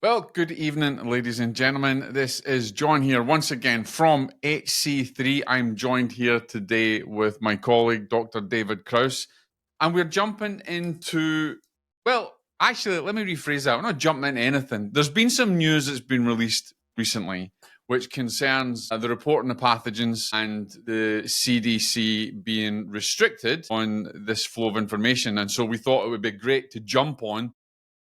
Well, good evening, ladies and gentlemen. This is John here once again from HC3. I'm joined here today with my colleague, Dr. David Krause, and we're jumping into, well, actually, let me rephrase that. We're not jumping into anything. There's been some news that's been released recently, which concerns the reporting of pathogens and the CDC being restricted on this flow of information. And so we thought it would be great to jump on,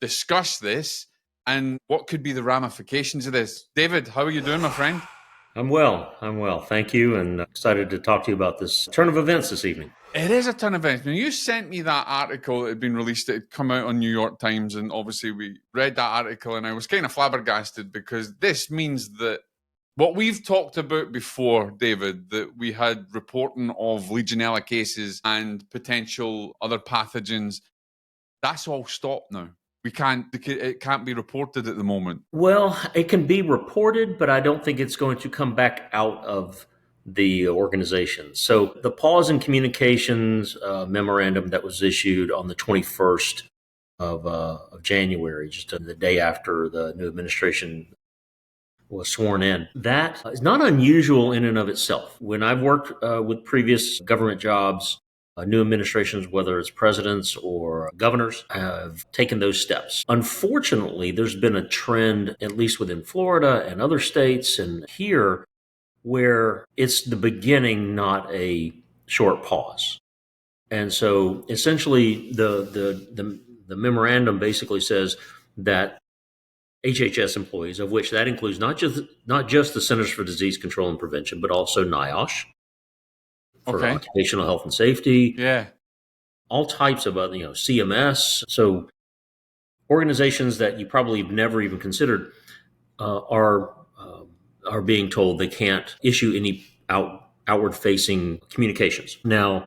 discuss this, and what could be the ramifications of this. David, how are you doing, my friend? I'm well. Thank you, and excited to talk to you about this turn of events this evening. It is a ton of events. Now, you sent me that article that had been released. It had come out on New York Times, and obviously we read that article, and I was kind of flabbergasted because this means that what we've talked about before, David, that we had reporting of Legionella cases and potential other pathogens, that's all stopped now. It can't be reported at the moment. Well, it can be reported, but I don't think it's going to come back out of the organization. So the pause in communications memorandum that was issued on the 21st of January, just the day after the new administration was sworn in, that is not unusual in and of itself. When I've worked with previous government jobs, new administrations, whether it's presidents or governors, have taken those steps. Unfortunately, there's been a trend, at least within Florida and other states and here, where it's the beginning, not a short pause. And so essentially the memorandum basically says that HHS employees, of which that includes not just the Centers for Disease Control and Prevention, but also NIOSH, for occupational health and safety. Yeah. All types of other, CMS. So organizations that you probably have never even considered are being told they can't issue any outward-facing communications. Now,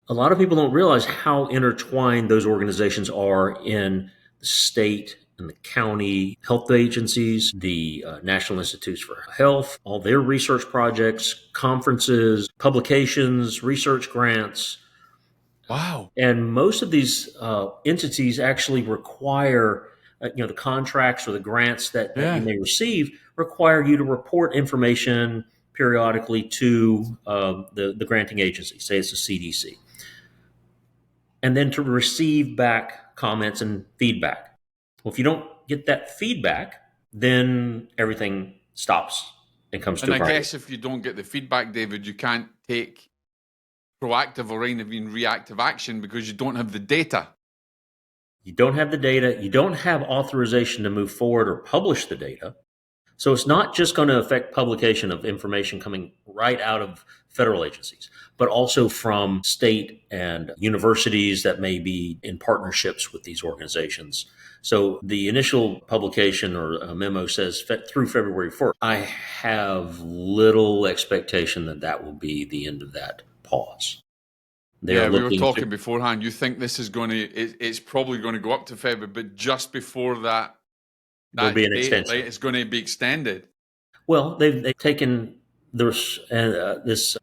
a lot of people don't realize how intertwined those organizations are in the state and the county health agencies, the National Institutes for Health, all their research projects, conferences, publications, research grants. Wow. And most of these entities actually require, the contracts or the grants that you may receive require you to report information periodically to the granting agency, say it's the CDC, and then to receive back comments and feedback. Well, if you don't get that feedback, then everything stops and comes to a halt. And I guess if you don't get the feedback, David, you can't take proactive or even reactive action because you don't have the data. You don't have the data. You don't have authorization to move forward or publish the data. So it's not just going to affect publication of information coming right out of federal agencies, but also from state and universities that may be in partnerships with these organizations. So the initial publication or a memo says through February 4th. I have little expectation that that will be the end of that pause. We were talking beforehand. You think this is it's probably going to go up to February, but just before that, there'll be an extension. It's going to be extended. Well, they've taken this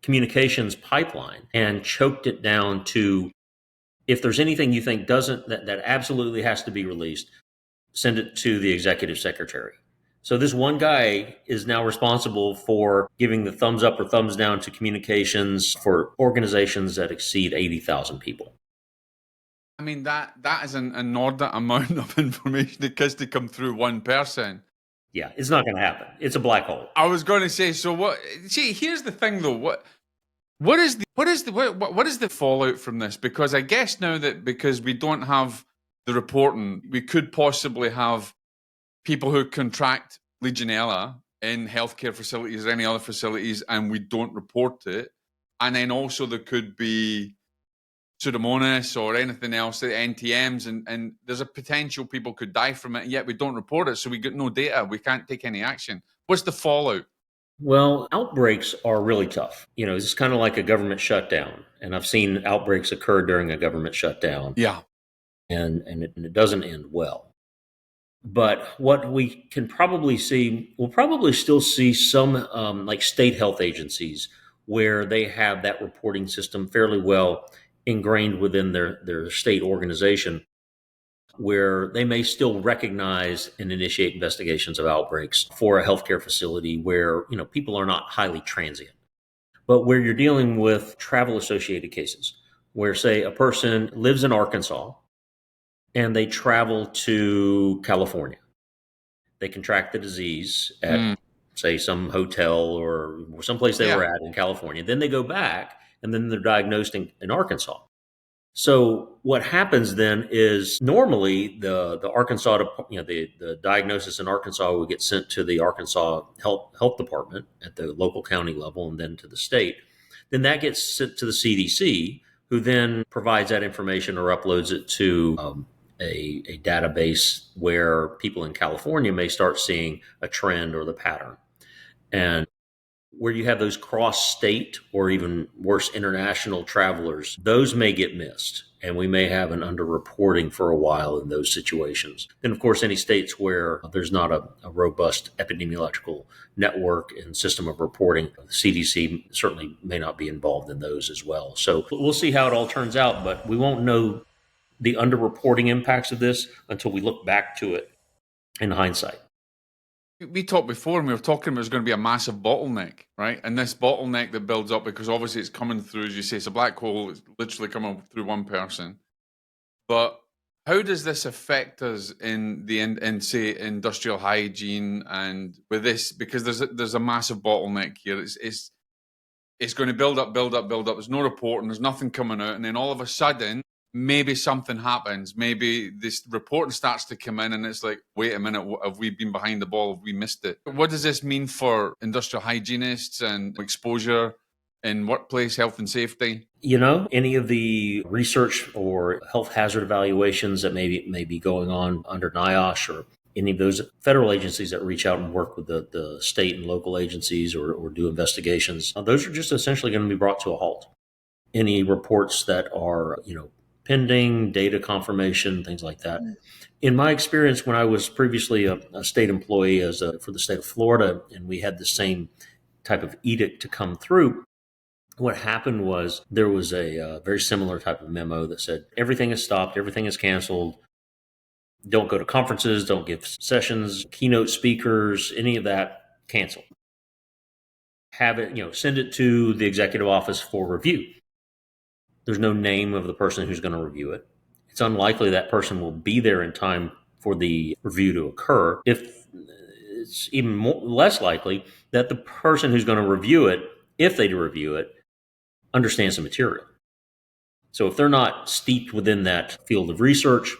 communications pipeline and choked it down to, if there's anything you think that absolutely has to be released, send it to the executive secretary. So this one guy is now responsible for giving the thumbs up or thumbs down to communications for organizations that exceed 80,000 people. I mean, that is an inordinate amount of information that has to come through one person. Yeah, it's not going to happen. It's a black hole. I was going to say, so what? See, here's the thing, though. What is the fallout from this? Because I guess now that because we don't have the reporting, we could possibly have people who contract Legionella in healthcare facilities or any other facilities, and we don't report it. And then also there could be Pseudomonas or anything else, the NTMs, and there's a potential people could die from it, and yet we don't report it, so we get no data. We can't take any action. What's the fallout? Well, outbreaks are really tough. It's kind of like a government shutdown, and I've seen outbreaks occur during a government shutdown. Yeah. And it doesn't end well. But what we can probably see, we'll probably still see some like state health agencies where they have that reporting system fairly well ingrained within their state organization. where they may still recognize and initiate investigations of outbreaks for a healthcare facility where, people are not highly transient. But where you're dealing with travel associated cases, where, say, a person lives in Arkansas and they travel to California, they contract the disease at, say, some hotel or someplace they were at in California. Then they go back and then they're diagnosed in Arkansas. So what happens then is normally the Arkansas, the diagnosis in Arkansas would get sent to the Arkansas health department at the local county level and then to the state. Then that gets sent to the CDC, who then provides that information or uploads it to a database where people in California may start seeing a trend or the pattern. And where you have those cross-state or even worse, international travelers, those may get missed. And we may have an underreporting for a while in those situations. Then, of course, any states where there's not a robust epidemiological network and system of reporting, the CDC certainly may not be involved in those as well. So we'll see how it all turns out, but we won't know the underreporting impacts of this until we look back to it in hindsight. We talked before, and we were talking about there's going to be a massive bottleneck, right? And this bottleneck that builds up because obviously it's coming through, as you say, it's a black hole. It's literally coming through one person. But how does this affect us in say industrial hygiene and with this? Because there's a massive bottleneck here. It's going to build up. There's no reporting. There's nothing coming out, and then all of a sudden, maybe something happens. Maybe this reporting starts to come in and it's like, wait a minute, have we been behind the ball? Have we missed it? What does this mean for industrial hygienists and exposure in workplace health and safety? Any of the research or health hazard evaluations that may be going on under NIOSH or any of those federal agencies that reach out and work with the state and local agencies or do investigations, those are just essentially going to be brought to a halt. Any reports that are, pending, data confirmation, things like that. In my experience, when I was previously a state employee for the state of Florida, and we had the same type of edict to come through, what happened was there was a very similar type of memo that said, everything is stopped, everything is canceled, don't go to conferences, don't give sessions, keynote speakers, any of that, cancel. Have it, send it to the executive office for review. There's no name of the person who's going to review it. It's unlikely that person will be there in time for the review to occur. If it's even less likely that the person who's going to review it, if they do review it, understands the material. So if they're not steeped within that field of research,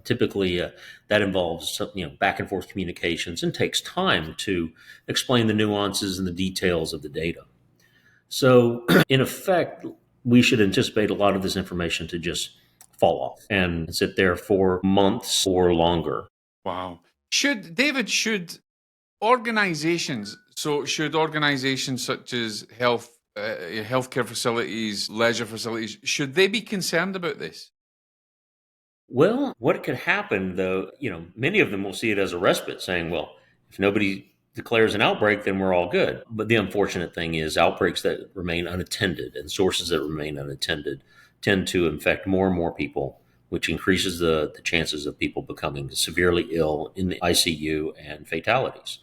typically that involves back and forth communications and takes time to explain the nuances and the details of the data. So, in effect, we should anticipate a lot of this information to just fall off and sit there for months or longer. Wow. Should organizations such as healthcare facilities, leisure facilities, should they be concerned about this? Well, what could happen, though, many of them will see it as a respite, saying, well, if nobody declares an outbreak, then we're all good. But the unfortunate thing is outbreaks that remain unattended and sources that remain unattended tend to infect more and more people, which increases the chances of people becoming severely ill in the ICU and fatalities.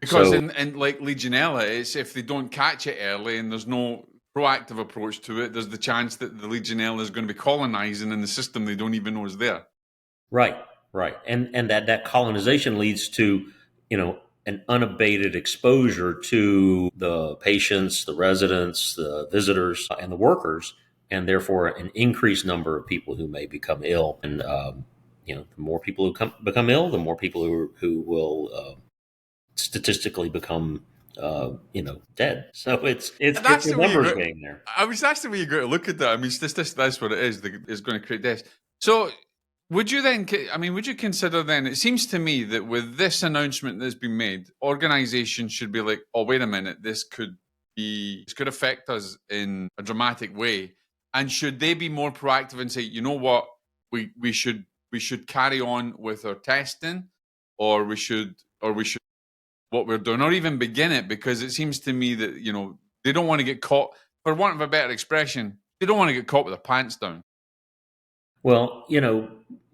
Because in like Legionella, it's if they don't catch it early and there's no proactive approach to it, there's the chance that the Legionella is going to be colonizing in the system they don't even know is there. Right. And that colonization leads to, an unabated exposure to the patients, the residents, the visitors, and the workers, and therefore an increased number of people who may become ill. And the more people who become ill, the more people who will statistically become dead. So it's the numbers being there. That's the way you got to look at that. I mean, that's what it is. It's going to create deaths. So would you consider then, it seems to me that with this announcement that's been made, organizations should be like, oh, wait a minute, this could affect us in a dramatic way. And should they be more proactive and say, you know what, we should carry on with our testing, or we should what we're doing, or even begin it, because it seems to me that, they don't want to get caught, for want of a better expression, they don't want to get caught with their pants down. Well,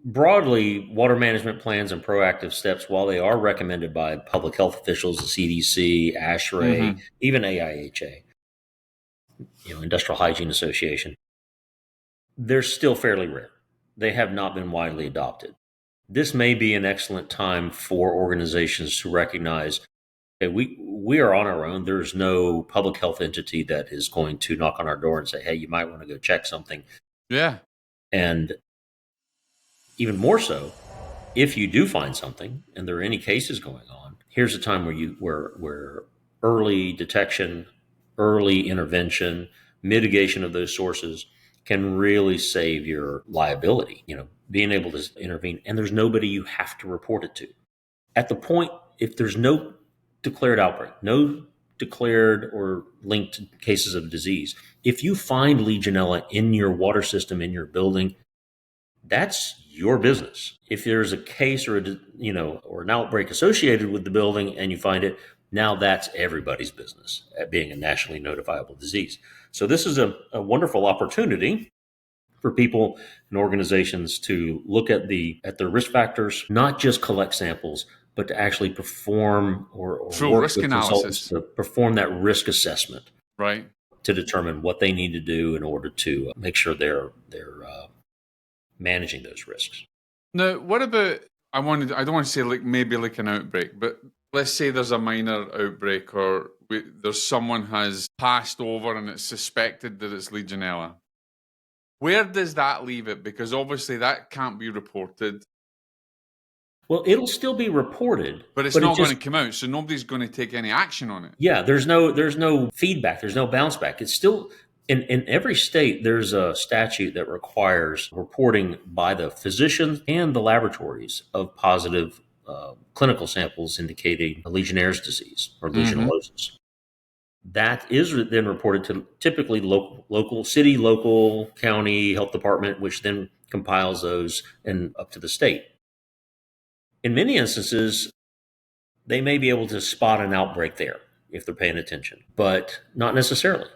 broadly, water management plans and proactive steps, while they are recommended by public health officials, the CDC, ASHRAE, Mm-hmm. even AIHA, Industrial Hygiene Association, they're still fairly rare. They have not been widely adopted. This may be an excellent time for organizations to recognize, hey, we are on our own. There's no public health entity that is going to knock on our door and say, hey, you might want to go check something. Yeah. And even more so, if you do find something and there are any cases going on, here's a time where early detection, early intervention, mitigation of those sources can really save your liability. Being able to intervene, and there's nobody you have to report it to. At the point, if there's no declared outbreak, no declared or linked cases of disease, if you find Legionella in your water system, in your building, that's your business. If there's a case or or an outbreak associated with the building and you find it, now that's everybody's business at being a nationally notifiable disease. So this is a wonderful opportunity for people and organizations to look at their risk factors, not just collect samples, but to actually perform or Full work risk with consultants analysis. to perform that risk assessment, Right. to determine what they need to do in order to make sure they're managing those risks. Now, what about, I don't want to say like maybe like an outbreak, but let's say there's a minor outbreak or there's someone has passed over and it's suspected that it's Legionella. Where does that leave it? Because obviously that can't be reported. Well, it'll still be reported, But it's but not going to come out, so nobody's going to take any action on it. yeah, there's no feedback, there's no bounce back. It's still in every state there's a statute that requires reporting by the physicians and the laboratories of positive clinical samples indicating a Legionnaire's disease or Mm-hmm. Legionellosis. That is then reported to typically local city, local county health department, which then compiles those and up to the state. In many instances, they may be able to spot an outbreak there if they're paying attention, but not necessarily.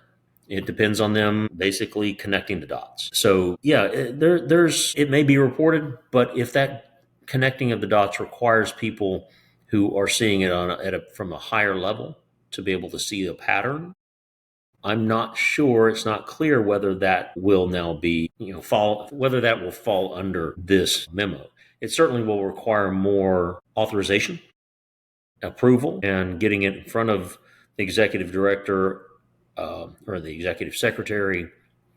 It depends on them basically connecting the dots. So yeah, it may be reported, but if that connecting of the dots requires people who are seeing it from a higher level to be able to see a pattern, I'm not sure. It's not clear whether that will now be whether that will fall under this memo. It certainly will require more authorization, approval, and getting it in front of the executive director or the executive secretary,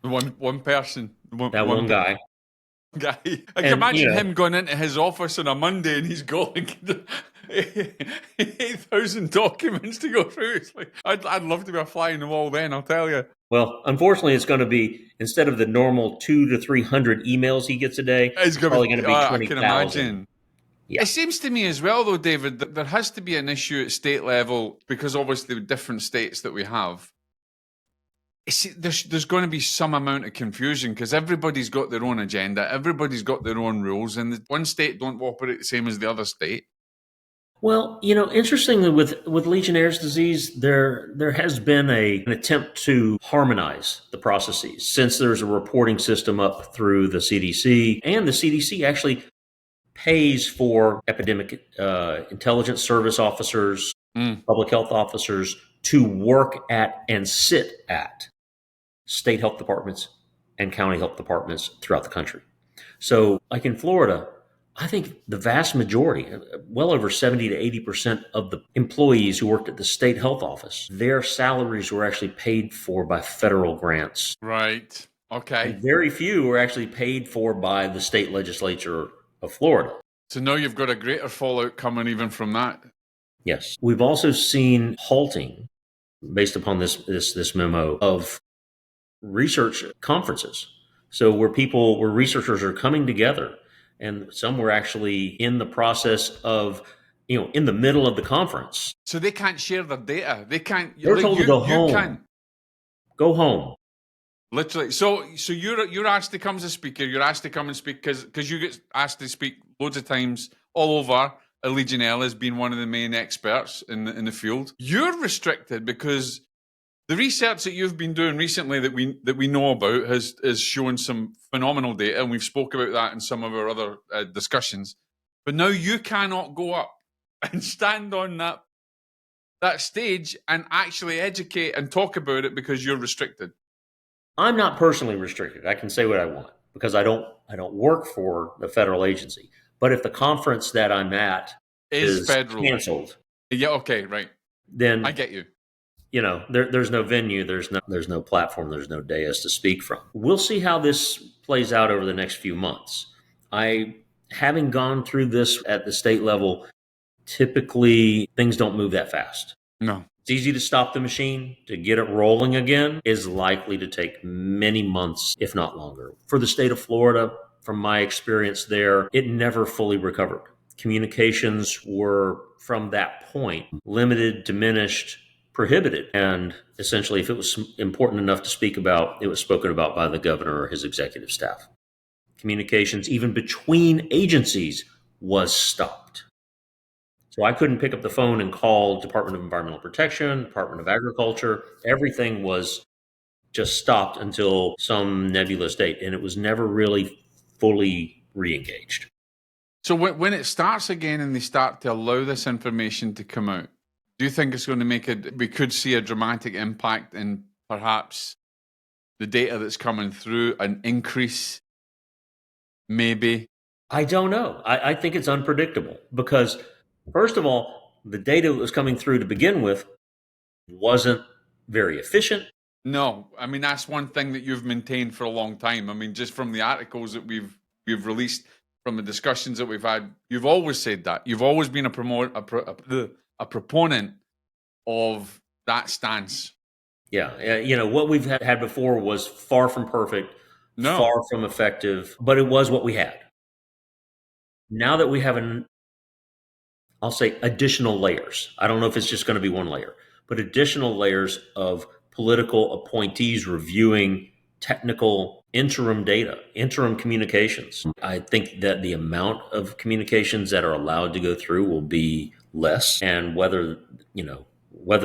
One person, that one guy. guy. I can And, imagine him going into his office on a Monday and he's got like 8,000 documents to go through. It's like, I'd love to be a fly in the wall then, I'll tell you. well, unfortunately, it's going to be, instead of the normal 200 to 300 emails he gets a day, It's it's probably going to be I can 20,000. imagine. Yeah. It seems to me as well, though, David, that there has to be an issue at state level because obviously with different states that we have. There's going to be some amount of confusion because everybody's got their own agenda, everybody's got their own rules, and the one state don't operate the same as the other state. Well, interestingly, with Legionnaire's disease, there has been an attempt to harmonize the processes since there's a reporting system up through the CDC, and the CDC actually pays for epidemic intelligence service officers, public health officers to work at and sit at state health departments and county health departments throughout the country. So, like in Florida, I think the vast majority, well over 70 to 80% of the employees who worked at the state health office, their salaries were actually paid for by federal grants. Right. Okay. And very few were actually paid for by the state legislature of Florida. So now you've got a greater fallout coming even from that. Yes. We've also seen halting, based upon this memo, of research conferences. So where researchers are coming together, and some were actually in the process of, in the middle of the conference. So they can't share their data. They can't. They're Like, told to go you home. can Go home. literally. So you're asked to come as a speaker. You're asked to come and speak because you get asked to speak loads of times all over. Legionella has been one of the main experts in the field. You're restricted because The research that you've been doing recently that we know about has shown some phenomenal data, and we've spoke about that in some of our other discussions. But now you cannot go up and stand on that stage and actually educate and talk about it because you're restricted. I'm not personally restricted. I can say what I want because I don't work for the federal agency. But if the conference that I'm at Is is federal. canceled, Yeah, okay, right. then I get you. There's no venue, there's no platform, there's no dais to speak from. We'll see how this plays out over the next few months. Having gone through this at the state level, typically things don't move that fast. No. It's easy to stop the machine. To get it rolling again is likely to take many months, if not longer. For the state of Florida, from my experience there, it never fully recovered. Communications were, from that point, limited, diminished, prohibited. And essentially, if it was important enough to speak about, it was spoken about by the governor or his executive staff. Communications, even between agencies, was stopped. So I couldn't pick up the phone and call Department of Environmental Protection, Department of Agriculture. Everything was just stopped until some nebulous date, and it was never really fully re-engaged. So when it starts again and they start to allow this information to come out, do you think it's going to we could see a dramatic impact in perhaps the data that's coming through, an increase, maybe? I don't know. I think it's unpredictable because, first of all, the data that was coming through to begin with wasn't very efficient. No, I mean, that's one thing that you've maintained for a long time. I mean, just from the articles that we've released, from the discussions that we've had, you've always said that. You've always been a proponent of that stance. Yeah. What we've had before was far from perfect, No. far from effective, but it was what we had. Now that we have I'll say additional layers. I don't know if it's just going to be one layer, but additional layers of political appointees reviewing technical interim data, interim communications. I think that the amount of communications that are allowed to go through will be less, and whether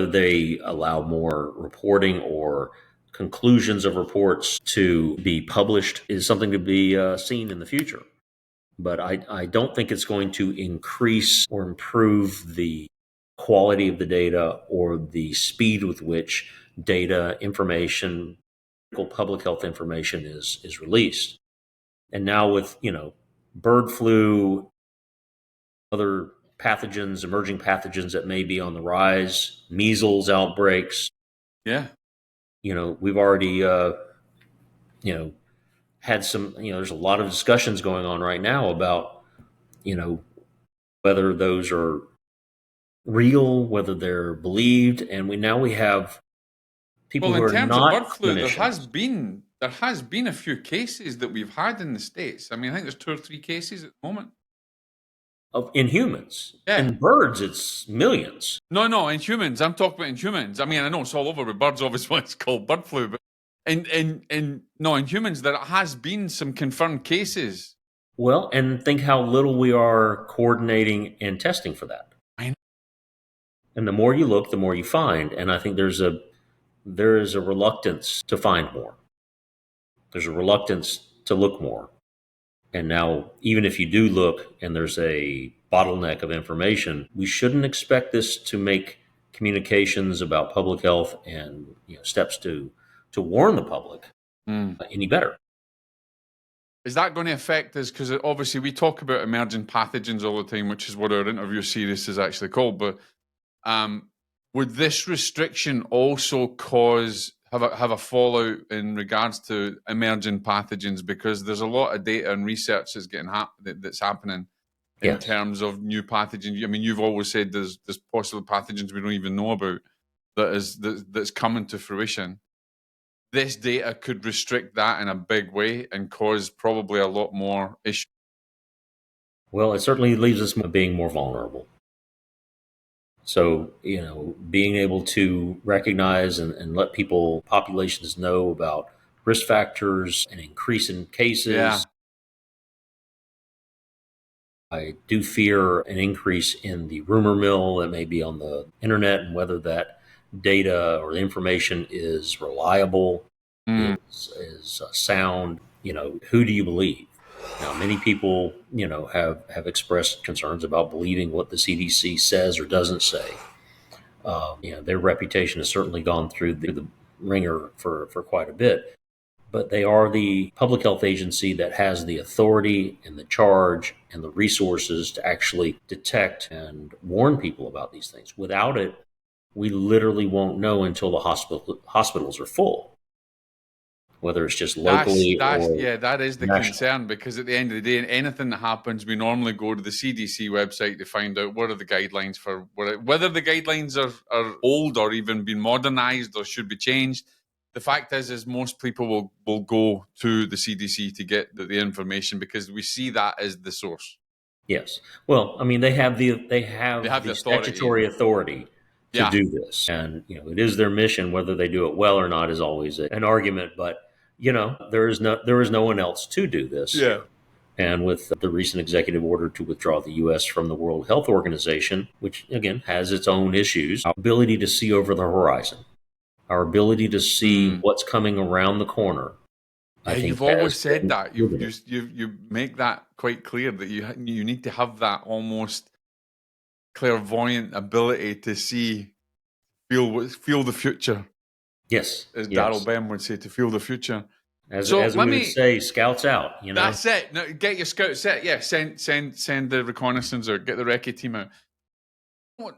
they allow more reporting or conclusions of reports to be published is something to be seen in the future. But I don't think it's going to increase or improve the quality of the data or the speed with which data, information, public health information is released. And now with, bird flu, other pathogens, emerging pathogens that may be on the rise, measles outbreaks. Yeah. We've already, had some, there's a lot of discussions going on right now about, whether those are real, whether they're believed, and we have people who are not. Well, in terms of bird flu, clinicians. there has been a few cases that we've had in the States. I mean, I think there's 2 or 3 cases at the moment. In humans. Yeah. In birds, it's millions. No, in humans. I'm talking about in humans. I mean, I know it's all over with birds, obviously, it's called bird flu, but in humans, there has been some confirmed cases. Well, and think how little we are coordinating and testing for that. I know. And the more you look, the more you find. And I think there is a reluctance to find more. There's a reluctance to look more. And now, even if you do look and there's a bottleneck of information, we shouldn't expect this to make communications about public health and steps to warn the public any better. Is that going to affect us? Because obviously we talk about emerging pathogens all the time, which is what our interview series is actually called. But would this restriction also have a fallout in regards to emerging pathogens? Because there's a lot of data and research that's happening in terms of new pathogens. I mean, you've always said there's possible pathogens we don't even know about that's coming to fruition. This data could restrict that in a big way and cause probably a lot more issues. Well, it certainly leaves us being more vulnerable. So, being able to recognize and let populations know about risk factors, an increase in cases. Yeah. I do fear an increase in the rumor mill that may be on the internet and whether that data or the information is reliable, Mm. is sound, who do you believe? Now, many people, have expressed concerns about believing what the CDC says or doesn't say. Their reputation has certainly gone through the ringer for quite a bit, but they are the public health agency that has the authority and the charge and the resources to actually detect and warn people about these things. Without it, we literally won't know until the hospitals are full, whether it's just locally or That is the nationally. concern, because at the end of the day, anything that happens, we normally go to the CDC website to find out what are the guidelines for whether the guidelines are old or even been modernized or should be changed. The fact is most people will go to the CDC to get the information because we see that as the source. Yes. Well, I mean, they have They have the the authority. statutory authority to Yeah. do this, and it is their mission. Whether they do it well or not is always an argument. But there is no one else to do this. Yeah. And with the recent executive order to withdraw the U.S. from the World Health Organization, which again has its own issues, our ability to see over the horizon, our ability to see Mm. what's coming around the corner, I Yeah, think you've always has said been that. limited. You make that quite clear that you need to have that almost clairvoyant ability to feel the future, Yes, as Daryl yes. Ben would say, to feel the future. So As let we would me. say, scouts out. That's it. No, get your scout set. Yeah, send the reconnaissance or get the recce team out.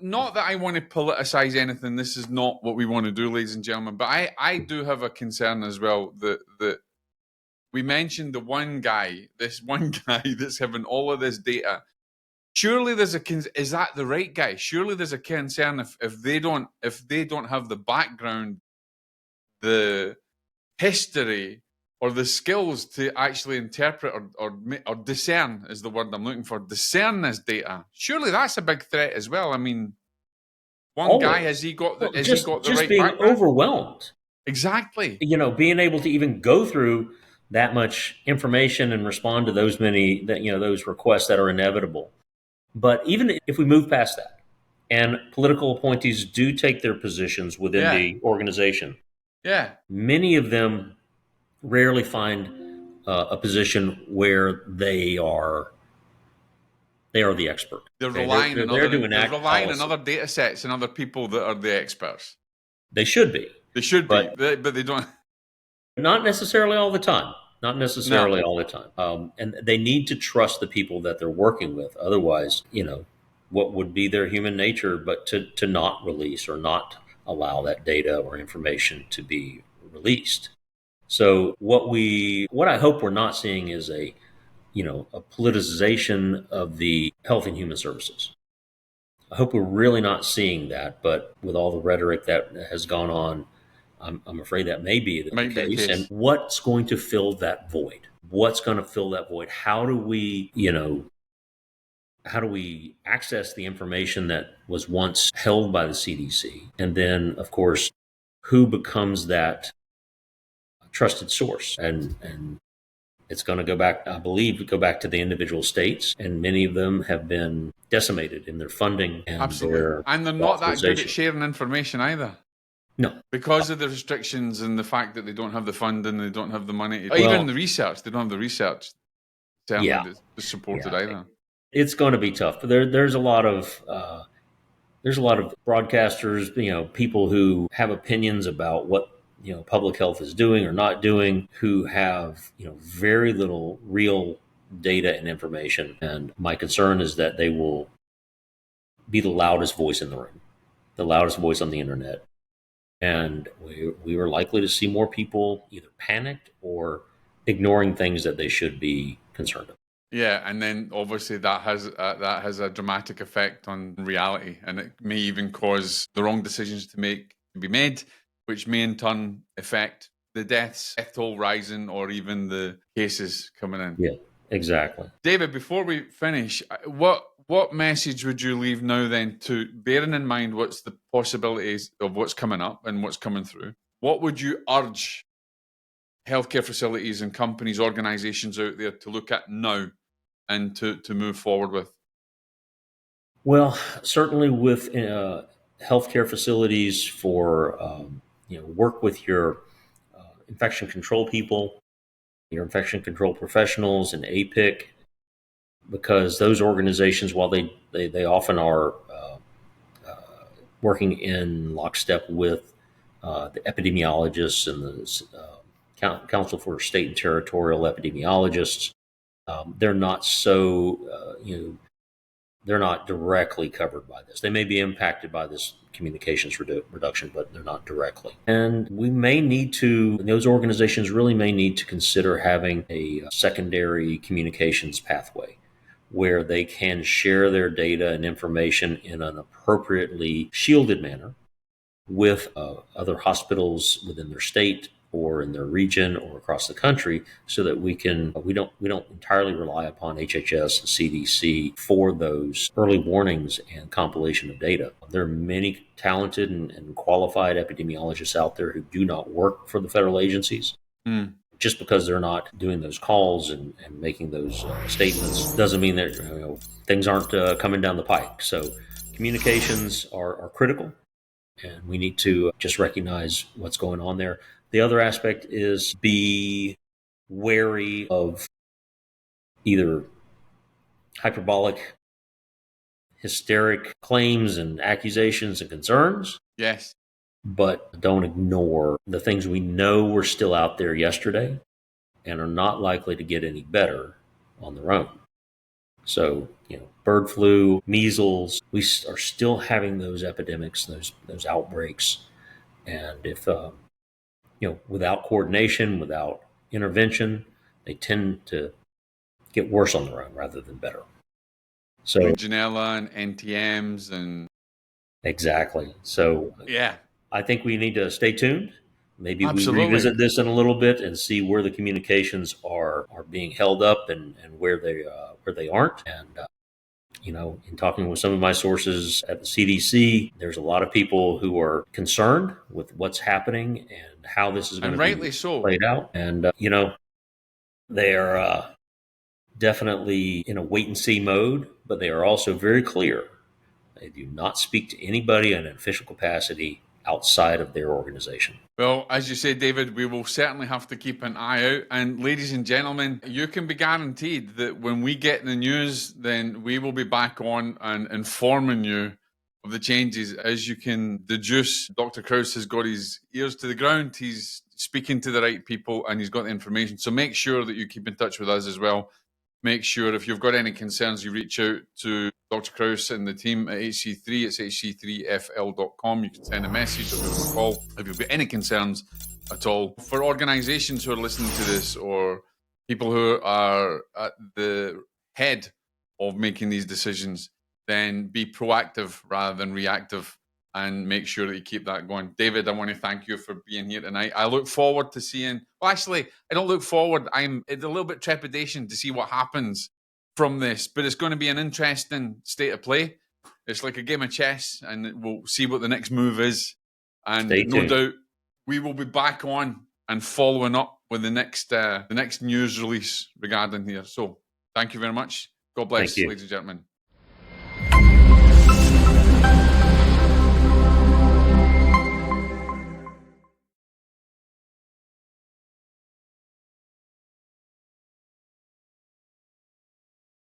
Not that I want to politicize anything. This is not what we want to do, ladies and gentlemen. But I do have a concern as well that we mentioned this one guy that's having all of this data. Surely there's is that the right guy? Surely there's a concern if they don't have the background, the history, or the skills to actually interpret or discern is the word I'm looking for. Discern this data. Surely that's a big threat as well. I mean, one guy, Always. Well, has he got the just right being background? overwhelmed. Exactly. Being able to even go through that much information and respond to those requests that are inevitable. But even if we move past that, and political appointees do take their positions within Yeah. the organization, Yeah. many of them rarely find a position where they are the expert. They're Okay, relying they're on there other to enact policy. data sets and other people that are the experts. They should be, They should be, but but they don't. not necessarily all the time. Not No. necessarily all the time. And they need to trust the people that they're working with. Otherwise, what would be their human nature but to not release or not allow that data or information to be released. So what I hope we're not seeing is a politicization of the health and human services. I hope we're really not seeing that, but with all the rhetoric that has gone on, I'm afraid that may be the Might be the case. And case. what's going to fill that void? What's going to fill that void? How do we access the information that was once held by the CDC? And then, of course, who becomes that trusted source? And it's going to go back to the individual states, and many of them have been decimated in their funding and Absolutely. their And they're not that good at authorization. sharing information either. No. Because of the restrictions and the fact that they don't have the funding, they don't have the money, or even Well, the research. They don't have the research certainly yeah, that's supported yeah. either. It's going to be tough. But there's a lot of broadcasters, people who have opinions about what public health is doing or not doing, who have very little real data and information. And my concern is that they will be the loudest voice in the room, the loudest voice on the internet, and we are likely to see more people either panicked or ignoring things that they should be concerned about. Yeah, and then obviously that has a dramatic effect on reality, and it may even cause the wrong decisions to be made, which may in turn affect the death toll rising, or even the cases coming in. Yeah, exactly. David, before we finish, what message would you leave now then, to bearing in mind what's the possibilities of what's coming up and what's coming through? What would you urge healthcare facilities and companies, organizations out there to look at now and to move forward with? Well, certainly with healthcare facilities, for work with your infection control people, your infection control professionals, and APIC, because those organizations, while they often are working in lockstep with the epidemiologists and the Council for State and Territorial Epidemiologists, they're not they're not directly covered by this. They may be impacted by this communications reduction, but they're not directly. And those organizations really may need to consider having a secondary communications pathway where they can share their data and information in an appropriately shielded manner with other hospitals within their state or in their region or across the country, so that we don't entirely rely upon HHS and CDC for those early warnings and compilation of data. There are many talented and qualified epidemiologists out there who do not work for the federal agencies. Just because they're not doing those calls and making those statements doesn't mean that things aren't coming down the pike. So communications are critical, and we need to just recognize what's going on there. The other aspect is be wary of either hyperbolic, hysteric claims and accusations and concerns. Yes. But don't ignore the things we know were still out there yesterday and are not likely to get any better on their own. So, bird flu, measles, we are still having those epidemics, those outbreaks. And if, without coordination, without intervention, they tend to get worse on their own rather than better. So Legionella and NTMs and... Exactly. So yeah, I think we need to stay tuned. Maybe absolutely. we revisit this in a little bit and see where the communications are being held up and where they aren't. And in talking with some of my sources at the CDC, there's a lot of people who are concerned with what's happening and how this is going to rightly be so played out. And they are definitely in a wait and see mode, but they are also very clear. They do not speak to anybody in an official capacity outside of their organization. Well, as you say, David, we will certainly have to keep an eye out. And ladies and gentlemen, you can be guaranteed that when we get the news, then we will be back on and informing you of the changes. As you can deduce, Dr. Krause has got his ears to the ground. He's speaking to the right people and he's got the information. So make sure that you keep in touch with us as well. Make sure if you've got any concerns, you reach out to Dr. Krause and the team at HC3. It's hc3fl.com. You can send a message or give them a call if you've got any concerns at all. For organizations who are listening to this or people who are at the head of making these decisions, then be proactive rather than reactive and make sure that you keep that going. David, I want to thank you for being here tonight. I look forward to seeing... Well, actually, I don't look forward. It's a little bit trepidation to see what happens from this, but it's going to be an interesting state of play. It's like a game of chess, and we'll see what the next move is. And no doubt, we will be back on and following up with the next news release regarding here. So thank you very much. God bless, ladies and gentlemen.